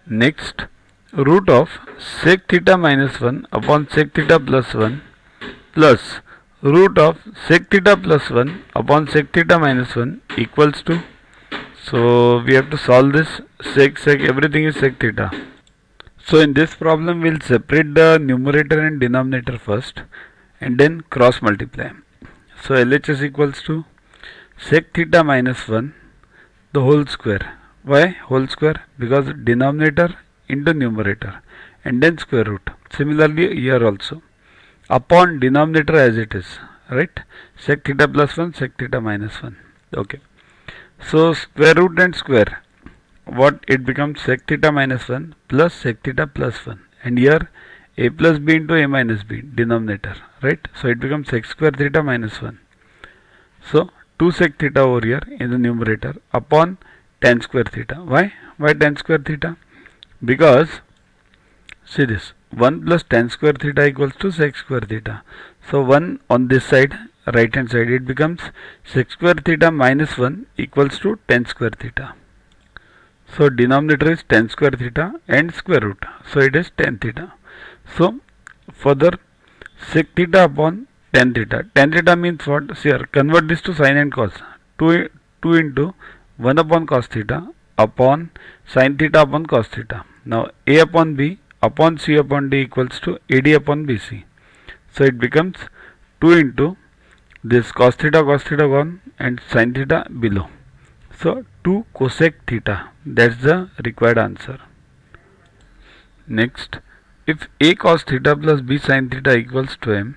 Next, root of sec theta minus 1 upon sec theta plus 1 plus root of sec theta plus 1 upon sec theta minus 1 equals to, so we have to solve this. Sec everything is sec theta. So in this problem we'll separate the numerator and denominator first and then cross multiply. So LHS equals to sec theta minus 1 the whole square. Why whole square? Because denominator into numerator and then square root. Similarly here also upon denominator as it is, right? Sec theta plus 1 sec theta minus 1. Okay, so square root and square, what it becomes? Sec theta minus 1 plus sec theta plus 1, and here a plus b into a minus b denominator, right? So it becomes sec square theta minus 1. So 2 sec theta over here in the numerator upon tan square theta. Why tan square theta? Because see this, 1 plus tan square theta equals to sec square theta. So 1 on this side, right hand side, it becomes sec square theta minus 1 equals to tan square theta. So denominator is tan square theta and square root. So it is tan theta. So further sec theta upon tan theta. Tan theta means what? See here, convert this to sin and cos. 2 into 1 upon cos theta upon sin theta upon cos theta. Now a upon b upon c upon d equals to ad upon bc. So it becomes 2 into this cos theta gone and sin theta below. So 2 cosec theta, that's the required answer. Next, if a cos theta plus b sin theta equals to m,